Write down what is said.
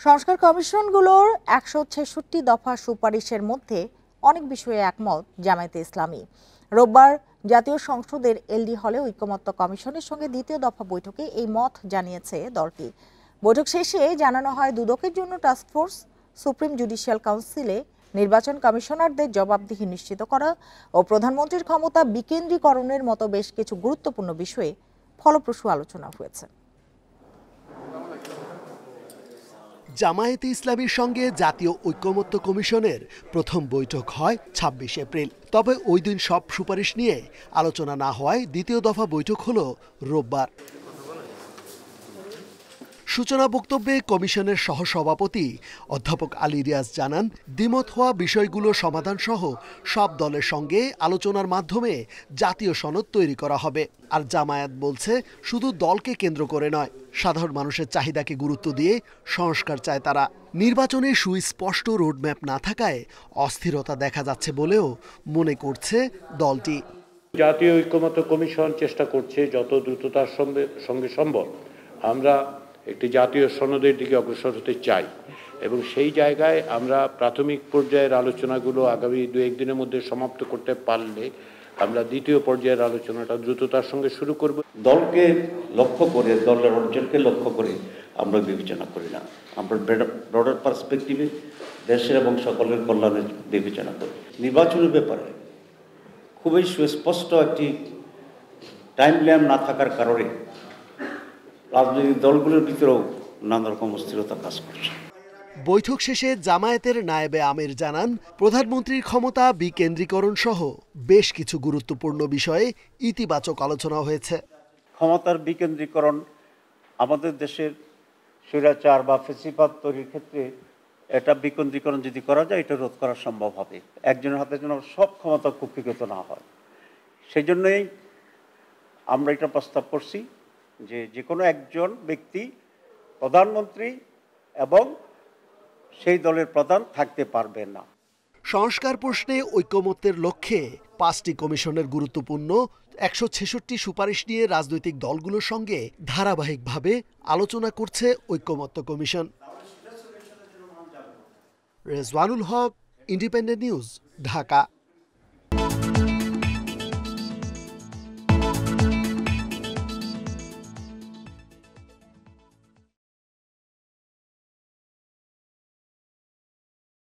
সংস্কার কমিশনগুলোর ১৬৬ দফা সুপারিশের মধ্যে অনেক বিষয়ে একমত জামায়াতে ইসলামী। রোববার জাতীয় সংসদের এলডি হলে ঐকমত্য কমিশনের সঙ্গে দ্বিতীয় দফা বৈঠকে এই মত জানিয়েছে দলটি। বৈঠক শেষে জানানো হয় দুদকের জন্য টাস্কফোর্স, সুপ্রিম জুডিশিয়াল কাউন্সিলে নির্বাচন কমিশনারদের জবাবদিহি নিশ্চিত করা ও প্রধানমন্ত্রীর ক্ষমতা বিকেন্দ্রীকরণের মতো বেশ কিছু গুরুত্বপূর্ণ বিষয়ে ফলপ্রসূ আলোচনা হয়েছে। জামায়াতে ইসলামীর সঙ্গে জাতীয় ঐকমত্য কমিশনের প্রথম বৈঠক হয় ২৬ এপ্রিল। তবে ওই দিন সব সুপারিশ নিয়ে আলোচনা না হওয়ায় দ্বিতীয় দফা বৈঠক হলো রোববার। সূচনা বক্তব্যে কমিশনের সহসভাপতি অধ্যাপক আলী রিয়াজ জানান, দ্বিমত হওয়া বিষয়গুলো সমাধান সহ সব দলের সঙ্গে আলোচনার মাধ্যমে জাতীয় সনদ তৈরি করা হবে। আর জামায়াত বলছে শুধু দলকে কেন্দ্র করে নয়, সাধারণ মানুষের চাহিদাকে গুরুত্ব দিয়ে সংস্কার চায় তারা। নির্বাচনে সুস্পষ্ট রোডম্যাপ না থাকায় অস্থিরতা দেখা যাচ্ছে বলেও মনে করছে দলটি। জাতীয় ঐকমত্য কমিশন চেষ্টা করছে যত দ্রুততার সঙ্গে সম্ভব আমরা একটি জাতীয় সনদের দিকে অগ্রসর হতে চাই, এবং সেই জায়গায় আমরা প্রাথমিক পর্যায়ের আলোচনাগুলো আগামী ২-১ দিনের মধ্যে সমাপ্ত করতে পারলে আমরা দ্বিতীয় পর্যায়ের আলোচনাটা দ্রুততার সঙ্গে শুরু করব। দলকে লক্ষ্য করে, দলের অর্জনকে লক্ষ্য করে আমরা বিবেচনা করি না, আমরা ব্রডার পার্সপেক্টিভে দেশের এবং সকলের কল্যাণের বিবেচনা করি। নির্বাচনের ব্যাপারে খুবই সুস্পষ্ট একটি টাইমলাইন না থাকার কারণে রাজনৈতিক দলগুলোর ভিতরেও নানা রকম অস্থিরতা কাজ করছে। বৈঠক শেষে জামায়াতের নায়েবে আমির জানান, প্রধানমন্ত্রীর ক্ষমতা বিকেন্দ্রীকরণ সহ বেশ কিছু গুরুত্বপূর্ণ বিষয়ে ইতিবাচক আলোচনা হয়েছে। ক্ষমতার বিকেন্দ্রীকরণ আমাদের দেশের স্বৈরাচার বা ফ্যাসিবাদ তৈরির ক্ষেত্রে এটা বিকেন্দ্রীকরণ যদি করা যায় এটা রোধ করা সম্ভব হবে। একজনের হাতে যেন সব ক্ষমতা কুক্ষিগত না হয়, সেই জন্যই আমরা এটা প্রস্তাব করছি যে কোনো একজন ব্যক্তি প্রধানমন্ত্রী এবং সেই দলের প্রধান থাকতে পারবে না। সংস্কার প্রশ্নে ঐকমত্যের লক্ষ্যে ৫টি কমিশনের গুরুত্বপূর্ণ ১৬৬ সুপারিশ নিয়ে রাজনৈতিক দলগুলোর সঙ্গে ধারাবাহিকভাবে আলোচনা করছে ঐকমত্য কমিশন। রেজওয়ানুল হক, ইন্ডিপেন্ডেন্ট নিউজ, ঢাকা।